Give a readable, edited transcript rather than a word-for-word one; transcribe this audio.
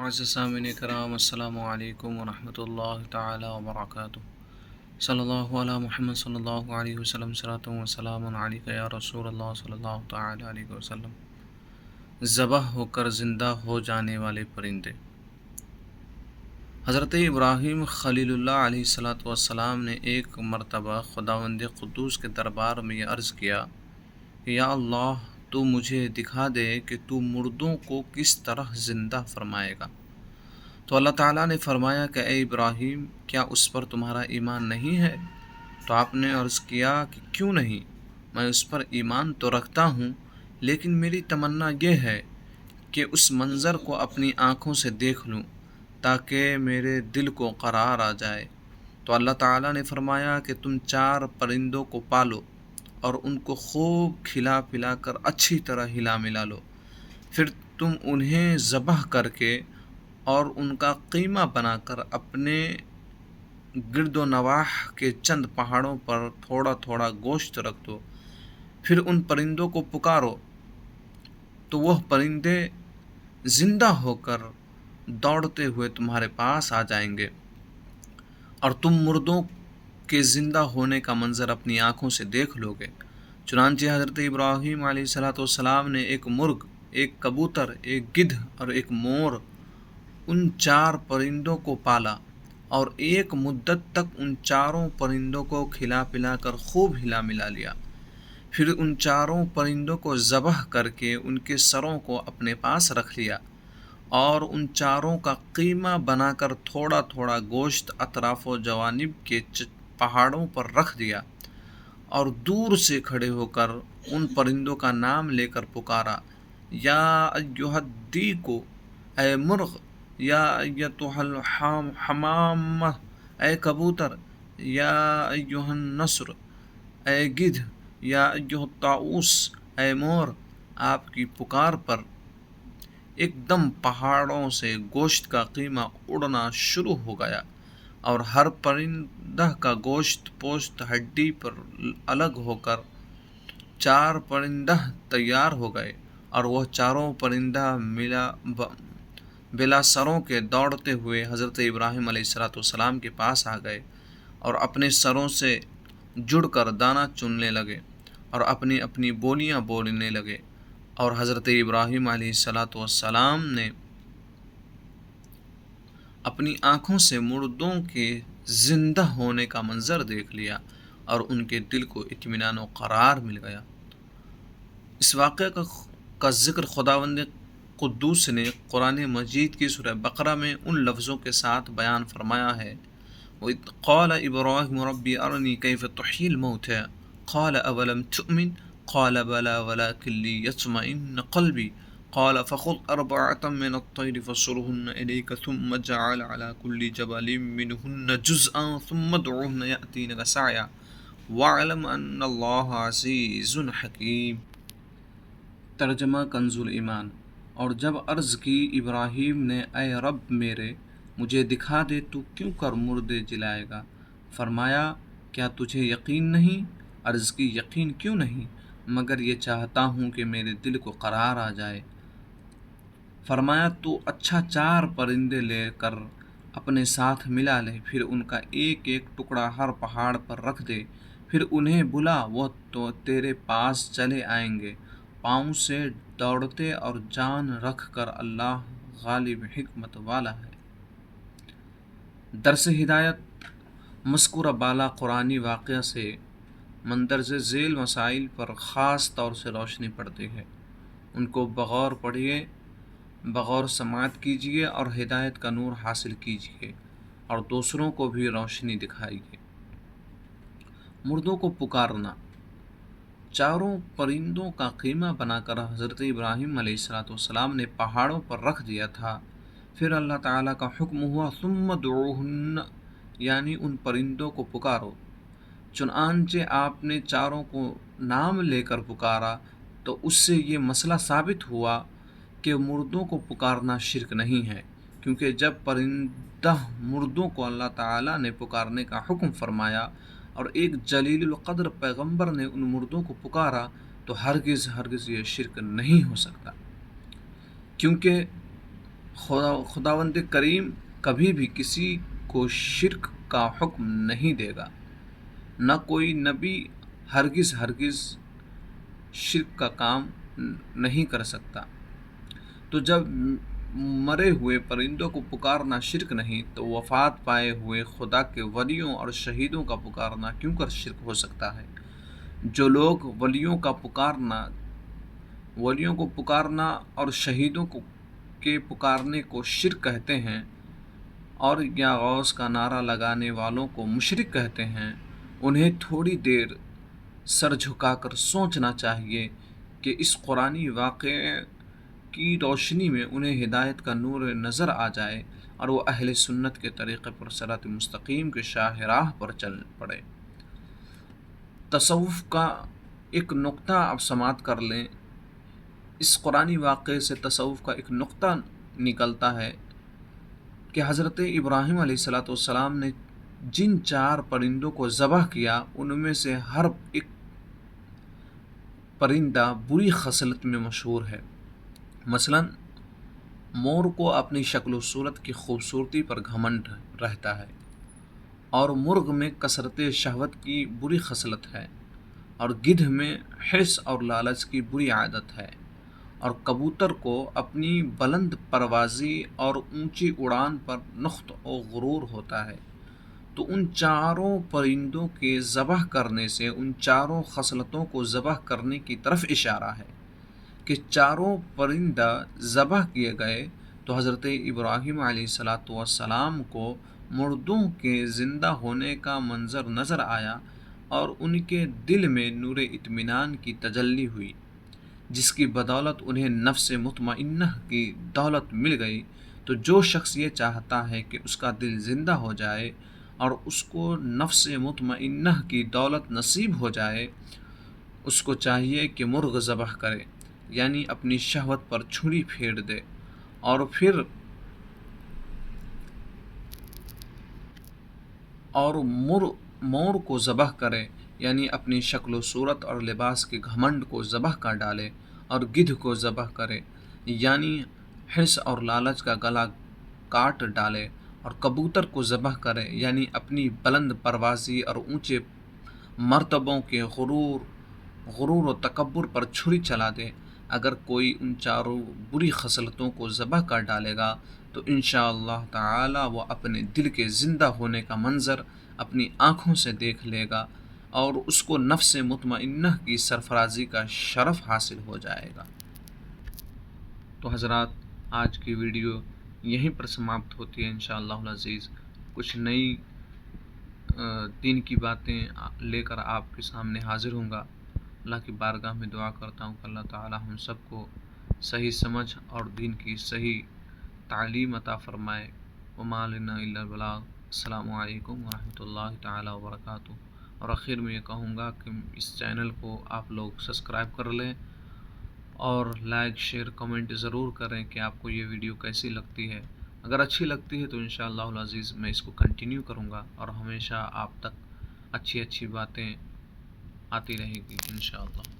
معزز سامعین کرام، السلام علیکم ورحمۃ اللہ تعالی وبرکاتہ۔ صلی اللہ علیہ محمد صلی اللہ علیہ وسلم، صلاۃ و سلام علیک یا رسول اللہ صلی اللہ تعالی علیہ وسلم۔ ذبح ہو کر زندہ ہو جانے والے پرندے۔ حضرت ابراہیم خلیل اللہ علیہ الصلاۃ والسلام نے ایک مرتبہ خداوند قدوس کے دربار میں یہ عرض کیا کہ یا اللہ، تو مجھے دکھا دے کہ تو مردوں کو کس طرح زندہ فرمائے گا۔ تو اللہ تعالیٰ نے فرمایا کہ اے ابراہیم، کیا اس پر تمہارا ایمان نہیں ہے؟ تو آپ نے عرض کیا کہ کیوں نہیں، میں اس پر ایمان تو رکھتا ہوں، لیکن میری تمنا یہ ہے کہ اس منظر کو اپنی آنکھوں سے دیکھ لوں تاکہ میرے دل کو قرار آ جائے۔ تو اللہ تعالیٰ نے فرمایا کہ تم 4 پرندوں کو پالو اور ان کو خوب کھلا پلا کر اچھی طرح ہلا ملا لو، پھر تم انہیں ذبح کر کے اور ان کا قیمہ بنا کر اپنے گرد و نواح کے چند پہاڑوں پر تھوڑا تھوڑا گوشت رکھ دو، پھر ان پرندوں کو پکارو تو وہ پرندے زندہ ہو کر دوڑتے ہوئے تمہارے پاس آ جائیں گے، اور تم مردوں کے زندہ ہونے کا منظر اپنی آنکھوں سے دیکھ لو گے۔ چنانچہ حضرت ابراہیم علیہ السلام نے ایک مرغ، ایک کبوتر، ایک گدھ اور ایک مور، ان 4 پرندوں کو پالا اور ایک مدت تک ان 4 پرندوں کو کھلا پلا کر خوب ہلا ملا لیا، پھر ان 4 پرندوں کو ذبح کر کے ان کے سروں کو اپنے پاس رکھ لیا اور ان 4 کا قیمہ بنا کر تھوڑا تھوڑا گوشت اطراف و جوانب کے پہاڑوں پر رکھ دیا، اور دور سے کھڑے ہو کر ان پرندوں کا نام لے کر پکارا، یا ایھا الدیک، اے مرغ، یا ایھا الحمامہ، اے کبوتر، یا ایھا النسر، اے گدھ، یا ایھا الطاؤس، اے مور۔ آپ کی پکار پر ایک دم پہاڑوں سے گوشت کا قیمہ اڑنا شروع ہو گیا، اور ہر پرندہ کا گوشت پوست ہڈی پر الگ ہو کر 4 پرندہ تیار ہو گئے، اور وہ 4 پرندہ بلا سروں کے دوڑتے ہوئے حضرت ابراہیم علیہ السلام کے پاس آ گئے اور اپنے سروں سے جڑ کر دانہ چننے لگے اور اپنی اپنی بولیاں بولنے لگے، اور حضرت ابراہیم علیہ السلام نے اپنی آنکھوں سے مردوں کے زندہ ہونے کا منظر دیکھ لیا اور ان کے دل کو اطمینان و قرار مل گیا۔ اس واقعہ کا ذکر خداوند قدوس نے قرآن مجید کی سورہ بقرہ میں ان لفظوں کے ساتھ بیان فرمایا ہے، وَإِذْ قَالَ إِبْرَاهِيمُ رَبِّ أَرِنِي كَيْفَ تُحْيِي الْمَوْتَىٰ قَالَ أَوَلَمْ تُؤْمِنْ قَالَ بَلَىٰ وَلَٰكِن لِيَطْمَئِنَّ قَلْبِي قَالَ فَخُذْ أَرْبَعَةً مِّنَ الطَّيْرِ فَصُرْهُنَّ إِلَيْكَ ثُمَّ اجْعَلْ عَلَىٰ كُلِّ جَبَلٍ مِّنْهُنَّ جُزْءًا ثُمَّ ادْعُهُنَّ يَأْتِينَكَ سَعْيًا وَاعْلَمْ أَنَّ اللَّهَ عَزِيزٌ حَكِيمٌ۔ ترجمہ کنز ایمان۔ اور جب عرض کی ابراہیم نے، اے رب میرے، مجھے دکھا دے تو کیوں کر مردے جلائے گا؟ فرمایا، کیا تجھے یقین نہیں؟ عرض کی، یقین کیوں نہیں، مگر یہ چاہتا ہوں کہ میرے دل کو قرار آ جائے۔ فرمایا، تو اچھا 4 پرندے لے کر اپنے ساتھ ملا لے، پھر ان کا ایک ایک ٹکڑا ہر پہاڑ پر رکھ دے، پھر انہیں بلا، وہ تو تیرے پاس چلے آئیں گے، پاؤں سے دوڑتے، اور جان رکھ کر اللہ غالب حکمت والا ہے۔ درس ہدایت۔ مذکورہ بالا قرآنی واقعہ سے مندرجہ ذیل مسائل پر خاص طور سے روشنی پڑتی ہے۔ ان کو بغور پڑھیے، بغور سماعت کیجیے اور ہدایت کا نور حاصل کیجیے، اور دوسروں کو بھی روشنی دکھائیے۔ مردوں کو پکارنا۔ 4 پرندوں کا قیمہ بنا کر حضرت ابراہیم علیہ السلام نے پہاڑوں پر رکھ دیا تھا، پھر اللہ تعالیٰ کا حکم ہوا، ثم ادعوہن، یعنی ان پرندوں کو پکارو۔ چنانچہ آپ نے 4 کو نام لے کر پکارا تو اس سے یہ مسئلہ ثابت ہوا کہ مردوں کو پکارنا شرک نہیں ہے، کیونکہ جب پرندہ مردوں کو اللہ تعالیٰ نے پکارنے کا حکم فرمایا اور ایک جلیل القدر پیغمبر نے ان مردوں کو پکارا تو ہرگز یہ شرک نہیں ہو سکتا، کیونکہ خداوند کریم کبھی بھی کسی کو شرک کا حکم نہیں دے گا، نہ کوئی نبی ہرگز شرک کا کام نہیں کر سکتا۔ تو جب مرے ہوئے پرندوں کو پکارنا شرک نہیں تو وفات پائے ہوئے خدا کے ولیوں اور شہیدوں کا پکارنا کیوں کر شرک ہو سکتا ہے؟ جو لوگ ولیوں کو پکارنا اور شہیدوں کے پکارنے کو شرک کہتے ہیں، اور یا غوث کا نعرہ لگانے والوں کو مشرک کہتے ہیں، انہیں تھوڑی دیر سر جھکا کر سوچنا چاہیے کہ اس قرآنی واقعے کی روشنی میں انہیں ہدایت کا نور نظر آ جائے اور وہ اہل سنت کے طریقے پر صراط مستقیم کے شاہراہ پر چل پڑے۔ تصوف کا ایک نقطہ آپ سماعت کر لیں۔ اس قرآنی واقعے سے تصوف کا ایک نقطہ نکلتا ہے کہ حضرت ابراہیم علیہ السلام نے جن 4 پرندوں کو ذبح کیا ان میں سے ہر ایک پرندہ بری خصلت میں مشہور ہے۔ مثلا مور کو اپنی شکل و صورت کی خوبصورتی پر گھمنڈ رہتا ہے، اور مرغ میں کثرت شہوت کی بری خصلت ہے، اور گدھ میں حرص اور لالچ کی بری عادت ہے، اور کبوتر کو اپنی بلند پروازی اور اونچی اڑان پر نخوت و غرور ہوتا ہے۔ تو ان 4 پرندوں کے ذبح کرنے سے ان 4 خصلتوں کو ذبح کرنے کی طرف اشارہ ہے کہ 4 پرندہ ذبح کیے گئے تو حضرت ابراہیم علیہ السلام کو مردوں کے زندہ ہونے کا منظر نظر آیا اور ان کے دل میں نور اطمینان کی تجلی ہوئی، جس کی بدولت انہیں نفس مطمئنہ کی دولت مل گئی۔ تو جو شخص یہ چاہتا ہے کہ اس کا دل زندہ ہو جائے اور اس کو نفس مطمئنہ کی دولت نصیب ہو جائے، اس کو چاہیے کہ مرغ ذبح کرے، یعنی اپنی شہوت پر چھری پھیر دے، اور پھر مور کو ذبح کرے، یعنی اپنی شکل و صورت اور لباس کے گھمنڈ کو ذبح کر ڈالے، اور گدھ کو ذبح کرے، یعنی حرص اور لالچ کا گلا کاٹ ڈالے، اور کبوتر کو ذبح کرے، یعنی اپنی بلند پروازی اور اونچے مرتبوں کے غرور و تکبر پر چھری چلا دے۔ اگر کوئی ان 4 بری خصلتوں کو ذبح کر ڈالے گا تو انشاءاللہ تعالی وہ اپنے دل کے زندہ ہونے کا منظر اپنی آنکھوں سے دیکھ لے گا، اور اس کو نفس مطمئنہ کی سرفرازی کا شرف حاصل ہو جائے گا۔ تو حضرات، آج کی ویڈیو یہیں پر سماپت ہوتی ہے۔ انشاءاللہ العزیز کچھ نئی دین کی باتیں لے کر آپ کے سامنے حاضر ہوں گا۔ اللہ کی بارگاہ میں دعا کرتا ہوں کہ اللہ تعالی ہم سب کو صحیح سمجھ اور دین کی صحیح تعلیم عطا فرمائے۔ وما لنا الا البلاغ۔ السلام علیکم ورحمۃ اللہ تعالی وبرکاتہ۔ اور آخر میں یہ کہوں گا کہ اس چینل کو آپ لوگ سبسکرائب کر لیں اور لائک شیئر کمنٹ ضرور کریں کہ آپ کو یہ ویڈیو کیسی لگتی ہے۔ اگر اچھی لگتی ہے تو انشاءاللہ العزیز میں اس کو کنٹینیو کروں گا اور ہمیشہ آپ تک اچھی باتیں آتی رہے گی انشاءاللہ۔